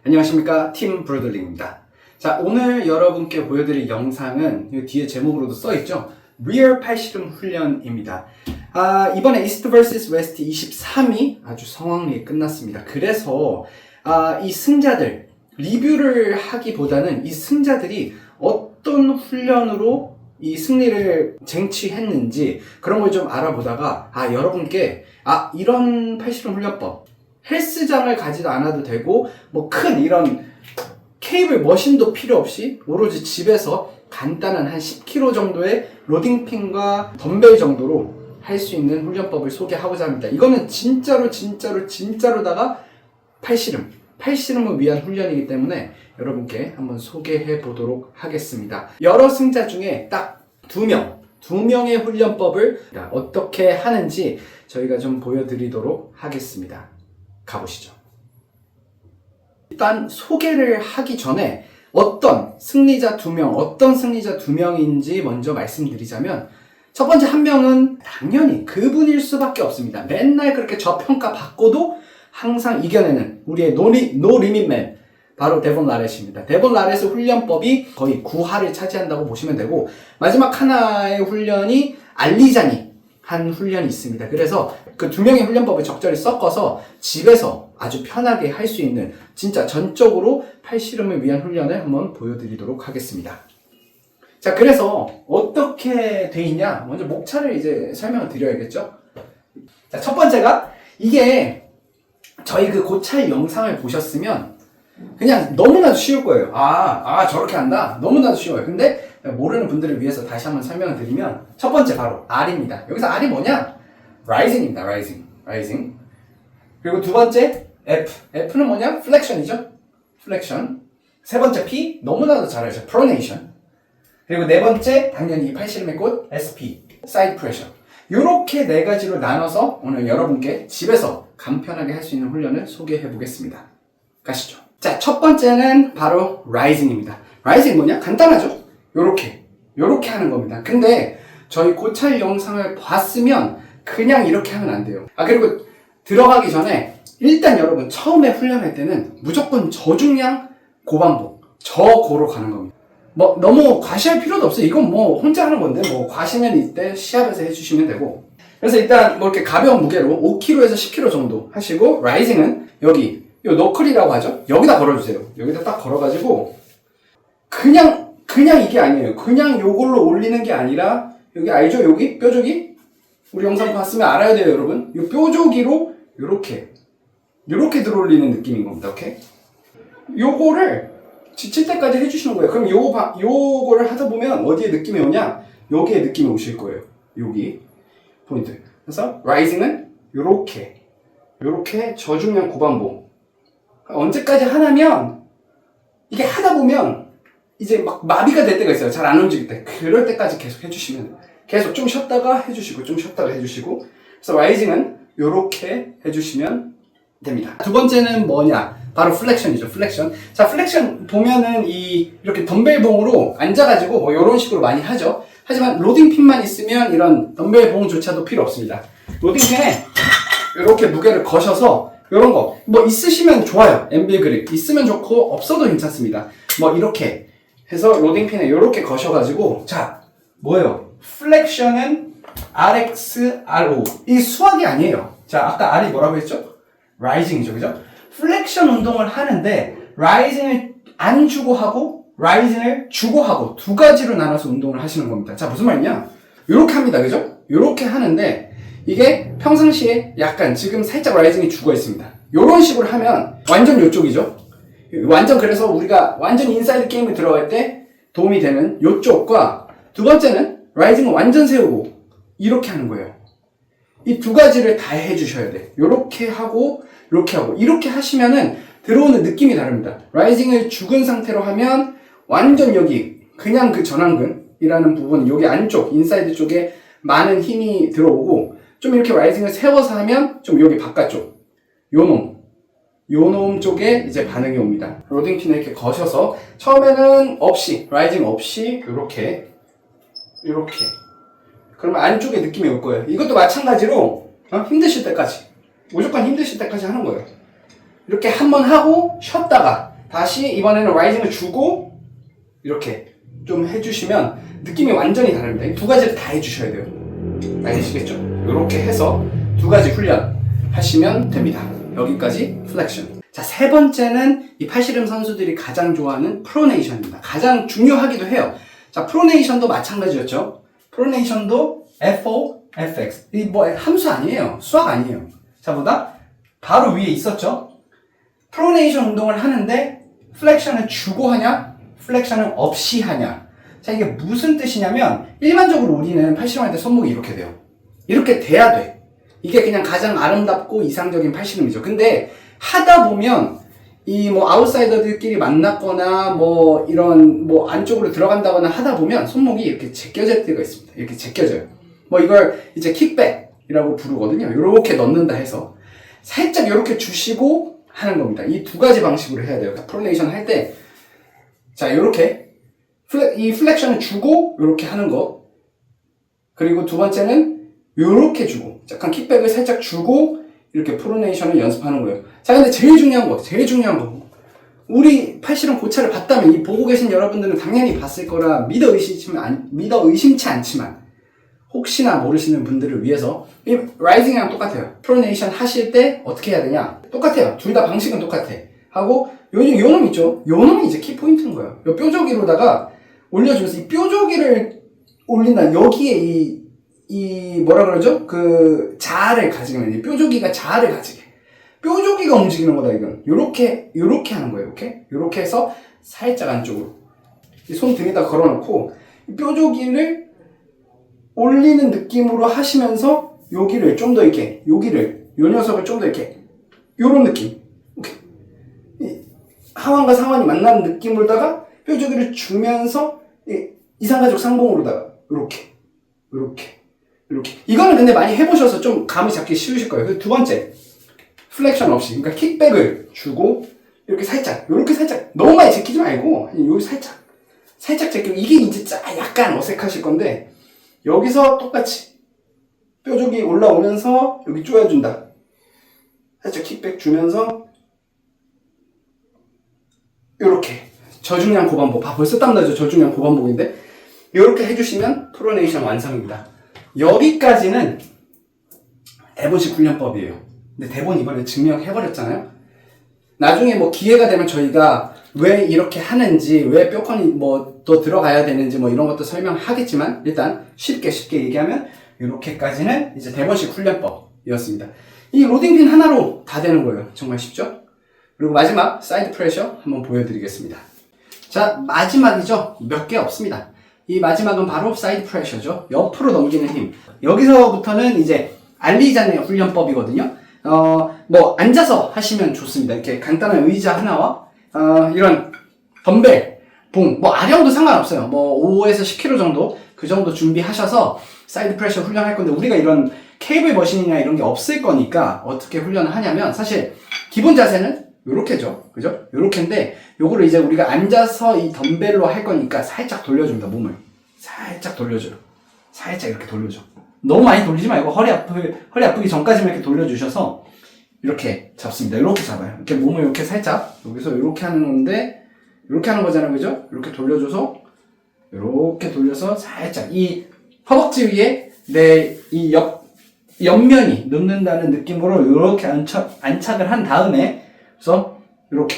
안녕하십니까, 팀 브로들링입니다. 자, 오늘 여러분께 보여드릴 영상은 이 뒤에 제목으로도 써있죠. Real 팔씨름 훈련입니다. 이번에 이스트 vs 웨스트 23위 아주 성황리에 끝났습니다. 그래서 이 승자들 리뷰를 하기보다는 이 승자들이 어떤 훈련으로 이 승리를 쟁취했는지 그런 걸 좀 알아보다가 여러분께 이런 팔씨름 훈련법 헬스장을 가지도 않아도 되고 뭐 큰 이런 케이블 머신도 필요 없이 오로지 집에서 간단한 한 10kg 정도의 로딩핀과 덤벨 정도로 할 수 있는 훈련법을 소개하고자 합니다. 이거는 진짜로다가 팔씨름을 위한 훈련이기 때문에 여러분께 한번 소개해 보도록 하겠습니다. 여러 승자 중에 딱 두 명의 훈련법을 어떻게 하는지 저희가 좀 보여드리도록 하겠습니다. 가보시죠. 일단 소개를 하기 전에 어떤 승리자 두 명인지 먼저 말씀드리자면, 첫 번째 한 명은 당연히 그분일 수밖에 없습니다. 맨날 그렇게 저평가 받고도 항상 이겨내는 우리의 노 리밋맨, 바로 데본 라렛입니다. 데본 라렛의 훈련법이 거의 9할을 차지한다고 보시면 되고, 마지막 하나의 훈련이 알리자니 한 훈련이 있습니다. 그래서 그 두 명의 훈련법을 적절히 섞어서 집에서 아주 편하게 할 수 있는 진짜 전적으로 팔씨름을 위한 훈련을 한번 보여드리도록 하겠습니다. 자, 그래서 어떻게 돼 있냐? 먼저 목차를 이제 설명을 드려야겠죠? 자, 첫 번째가 이게 저희 그 고찰 영상을 보셨으면 그냥 너무나도 쉬울 거예요. 저렇게 한다? 너무나도 쉬워요. 근데 모르는 분들을 위해서 다시 한번 설명을 드리면, 첫 번째 바로 R입니다. 여기서 R이 뭐냐? Rising입니다. Rising. 그리고 두 번째 F는 뭐냐? Flexion이죠. Flexion. 세 번째 P, 너무나도 잘 알죠. Pronation. 그리고 네 번째, 당연히 이 팔씨름의 꽃 SP, Side Pressure. 요렇게 네 가지로 나눠서 오늘 여러분께 집에서 간편하게 할 수 있는 훈련을 소개해 보겠습니다. 가시죠. 자, 첫 번째는 바로 Rising입니다. Rising 뭐냐? 간단하죠? 요렇게 하는 겁니다. 근데 저희 고찰 영상을 봤으면 그냥 이렇게 하면 안 돼요. 그리고 들어가기 전에 일단 여러분 처음에 훈련할 때는 무조건 저중량 고반복, 저고로 가는 겁니다. 뭐 너무 과시할 필요도 없어요. 이건 뭐 혼자 하는 건데 뭐 과시는 이때 시합에서 해주시면 되고. 그래서 일단 뭐 이렇게 가벼운 무게로 5kg에서 10kg 정도 하시고, 라이징은 여기 요 너클이라고 하죠. 여기다 걸어주세요. 여기다 딱 걸어가지고 그냥 이게 아니에요. 그냥 요걸로 올리는 게 아니라, 여기 알죠? 여기 뼈조기? 우리 영상 봤으면 알아야 돼요, 여러분. 이 뼈조기로 요렇게 들어올리는 느낌인 겁니다. 오케이? 요거를 지칠 때까지 해주시는 거예요. 그럼 요거를 하다 보면 어디에 느낌이 오냐? 여기에 느낌이 오실 거예요. 여기 포인트. 그래서 라이징은 요렇게 저중량 고반복. 언제까지 하냐면, 이게 하다 보면 이제 막 마비가 될 때가 있어요. 잘 안 움직일 때. 그럴 때까지 계속 해주시면, 계속 좀 쉬었다가 해주시고 그래서 라이징은 요렇게 해주시면 됩니다. 두 번째는 뭐냐? 바로 플렉션이죠. 플렉션. 자, 플렉션 보면은 이렇게 덤벨봉으로 앉아가지고 뭐 요런 식으로 많이 하죠. 하지만 로딩핀만 있으면 이런 덤벨봉조차도 필요 없습니다. 로딩핀에 이렇게 무게를 거셔서 요런 거 뭐 있으시면 좋아요. 엠빌 그립 있으면 좋고 없어도 괜찮습니다. 뭐 이렇게 해서 로딩핀에 요렇게 거셔가지고, 자, 뭐예요? 플렉션은 RX, RO. 이 수학이 아니에요. 자, 아까 R이 뭐라고 했죠? 라이징이죠, 그죠? 플렉션 운동을 하는데 라이징을 안 주고 하고 라이징을 주고 하고 두 가지로 나눠서 운동을 하시는 겁니다. 자, 무슨 말이냐? 요렇게 합니다, 그죠? 요렇게 하는데 이게 평상시에 약간 지금 살짝 라이징이 죽어 있습니다. 요런 식으로 하면 완전 요쪽이죠. 완전, 그래서 우리가 완전 인사이드 게임에 들어갈 때 도움이 되는 요쪽과, 두 번째는 라이징을 완전 세우고 이렇게 하는 거예요. 이 두 가지를 다 해주셔야 돼. 요렇게 하고 이렇게 하시면은 들어오는 느낌이 다릅니다. 라이징을 죽은 상태로 하면 완전 여기 그냥 그 전완근이라는 부분, 여기 안쪽 인사이드 쪽에 많은 힘이 들어오고, 좀 이렇게 라이징을 세워서 하면 좀 여기 바깥쪽 요놈 쪽에 이제 반응이 옵니다. 로딩핀을 이렇게 거셔서 처음에는 라이징 없이 요렇게 그러면 안쪽에 느낌이 올 거예요. 이것도 마찬가지로 힘드실 때까지, 무조건 힘드실 때까지 하는 거예요. 이렇게 한번 하고 쉬었다가 다시 이번에는 라이징을 주고 이렇게 좀 해주시면 느낌이 완전히 다릅니다. 이 두 가지를 다 해주셔야 돼요. 아시겠죠? 이렇게 해서 두 가지 훈련 하시면 됩니다. 여기까지 플렉션. 자, 세 번째는 이 팔씨름 선수들이 가장 좋아하는 프로네이션입니다. 가장 중요하기도 해요. 자, 프로네이션도 마찬가지였죠. 프로네이션도 FO, FX. 이 뭐 함수 아니에요. 수학 아니에요. 자, 보다 바로 위에 있었죠. 프로네이션 운동을 하는데 플렉션을 주고 하냐, 플렉션을 없이 하냐. 자, 이게 무슨 뜻이냐면 일반적으로 우리는 팔씨름할 때 손목이 이렇게 돼요. 이렇게 돼야 돼. 이게 그냥 가장 아름답고 이상적인 팔씨름이죠. 근데 하다 보면 이 뭐 아웃사이더들끼리 만났거나 뭐 이런 뭐 안쪽으로 들어간다거나 하다 보면 손목이 이렇게 제껴질 때가 있습니다. 이렇게 제껴져요. 뭐 이걸 이제 킥백이라고 부르거든요. 이렇게 넣는다 해서 살짝 이렇게 주시고 하는 겁니다. 이 두 가지 방식으로 해야 돼요. 프로네이션 할 때 자, 이렇게 이 플렉션을 주고 이렇게 하는 거. 그리고 두 번째는 이렇게 주고 약간 킥백을 살짝 주고 이렇게 프로네이션을 연습하는 거예요. 자, 근데 제일 중요한 거. 우리 팔씨름 고차를 봤다면 이 보고 계신 여러분들은 당연히 봤을 거라 믿어 의심치 않지만 혹시나 모르시는 분들을 위해서 이 라이징이랑 똑같아요. 프로네이션 하실 때 어떻게 해야 되냐? 똑같아요. 둘 다 방식은 똑같아. 하고 요 놈 있죠? 요 놈이 이제 키포인트인 거예요. 요 뾰족이로다가 올려주면서 이 뾰족이를 올린다. 여기에 이 뭐라 그러죠? 그 자아를 가지게 이 뾰족이가 자아를 가지게. 뾰족이가 움직이는 거다 이건. 요렇게 하는 거예요. 요렇게 해서 살짝 안쪽으로. 이 손 등에다 걸어놓고 이 뾰족이를 올리는 느낌으로 하시면서 여기를 좀 더 이렇게 요 녀석을 좀 더 이렇게 요런 느낌. 오케이. 이 하완과 상완이 만나는 느낌으로다가 뾰족이를 주면서 이상가족 상봉으로다가 요렇게. 이거는 근데 많이 해보셔서 좀 감이 잡기 쉬우실 거예요. 그리고 두 번째, 플렉션 없이. 그러니까 킥백을 주고, 이렇게 살짝 너무 많이 제끼지 말고, 여기 살짝 제끼고, 이게 이제 약간 어색하실 건데, 여기서 똑같이, 뾰족이 올라오면서, 여기 조여준다. 살짝 킥백 주면서, 요렇게. 저중량 고반복. 벌써 땀나죠? 저중량 고반복인데? 요렇게 해주시면 프로네이션 완성입니다. 여기까지는 대본식 훈련법이에요. 근데 대본 이번에 증명해버렸잖아요. 나중에 뭐 기회가 되면 저희가 왜 이렇게 하는지, 왜 뼈컨이 뭐 더 들어가야 되는지 뭐 이런 것도 설명하겠지만 일단 쉽게 얘기하면 이렇게까지는 이제 대본식 훈련법이었습니다. 이 로딩핀 하나로 다 되는 거예요. 정말 쉽죠? 그리고 마지막 사이드 프레셔 한번 보여드리겠습니다. 자, 마지막이죠. 몇 개 없습니다. 이 마지막은 바로 사이드 프레셔죠. 옆으로 넘기는 힘. 여기서부터는 이제 알리자네 훈련법이거든요. 뭐 앉아서 하시면 좋습니다. 이렇게 간단한 의자 하나와 이런 덤벨, 봉, 뭐 아령도 상관없어요. 뭐 5에서 10kg 정도 그 정도 준비하셔서 사이드 프레셔 훈련할 건데 우리가 이런 케이블 머신이나 이런 게 없을 거니까 어떻게 훈련을 하냐면 사실 기본 자세는 요렇게죠. 그죠? 요렇게인데 요거를 이제 우리가 앉아서 이 덤벨로 할 거니까 살짝 돌려줍니다. 몸을. 살짝 돌려줘요. 살짝 이렇게 돌려줘. 너무 많이 돌리지 말고 허리 아프기 전까지만 이렇게 돌려주셔서 이렇게 잡습니다. 이렇게 잡아요. 이렇게 몸을 이렇게 살짝 여기서 이렇게 하는 건데 이렇게 하는 거잖아요. 그죠? 이렇게 돌려줘서 이렇게 돌려서 살짝 이 허벅지 위에 내 이 옆면이 눕는다는 느낌으로 이렇게 안착을 한 다음에 그래서 이렇게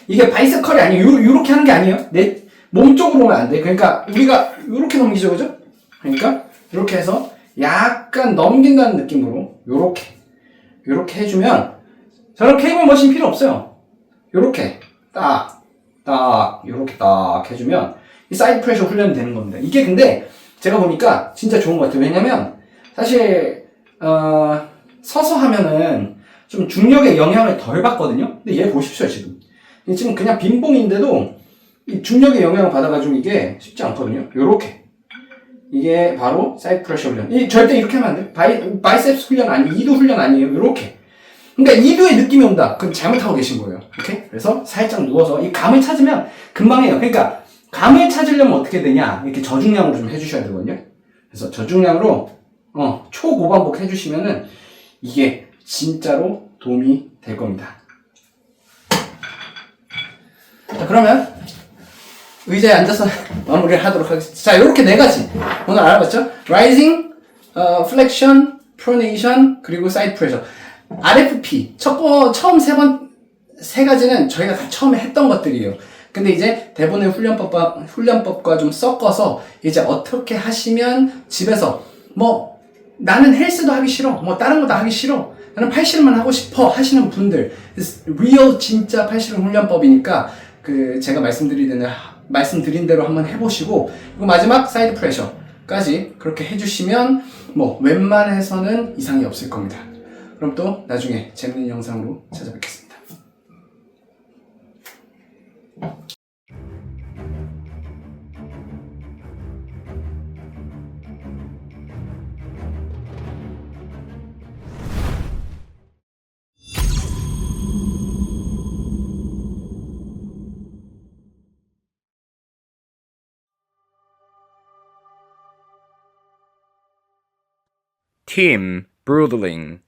이게 바이셉 컬이 아니에요. 요렇게 하는 게 아니에요. 내 몸 쪽으로 오면 안 돼. 그러니까 우리가 요렇게 넘기죠. 그죠? 그러니까 이렇게 해서 약간 넘긴다는 느낌으로 요렇게 해주면 저런 케이블 머신 필요 없어요. 요렇게 요렇게 딱 해주면 이 사이드 프레셔 훈련이 되는 겁니다. 이게 근데 제가 보니까 진짜 좋은 것 같아요. 왜냐면 사실 서서 하면은 좀 중력의 영향을 덜 받거든요. 근데 얘 보십시오. 지금 그냥 빈봉인데도 이 중력의 영향을 받아가지고 이게 쉽지 않거든요. 요렇게 이게 바로 사이드 프레셔 훈련. 절대 이렇게 하면 안 돼. 바이셉스 훈련 아니에요. 이두 훈련 아니에요. 요렇게. 그러니까 이두의 느낌이 온다. 그럼 잘못하고 계신 거예요. 오케이? 그래서 살짝 누워서 이 감을 찾으면 금방 해요. 그러니까 감을 찾으려면 어떻게 되냐? 이렇게 저중량으로 좀 해주셔야 되거든요. 그래서 저중량으로 초고반복 해주시면은 이게 진짜로 도움이 될 겁니다. 그러면 의자에 앉아서 마무리를 하도록 하겠습니다. 자, 이렇게 네 가지 오늘 알아봤죠? Rising, Flexion, Pronation, 그리고 Side Pressure. RFP 처음 세 가지는 저희가 다 처음에 했던 것들이에요. 근데 이제 대본의 훈련법과 좀 섞어서 이제 어떻게 하시면 집에서 뭐 나는 헬스도 하기 싫어, 뭐 다른 것도 하기 싫어, 나는 팔씨름만 하고 싶어 하시는 분들, 리얼 진짜 팔씨름 훈련법이니까 그 제가 말씀드린 대로 한번 해보시고, 그리고 마지막 사이드 프레셔까지 그렇게 해주시면 뭐 웬만해서는 이상이 없을 겁니다. 그럼 또 나중에 재밌는 영상으로 찾아뵙겠습니다. Tim Brudling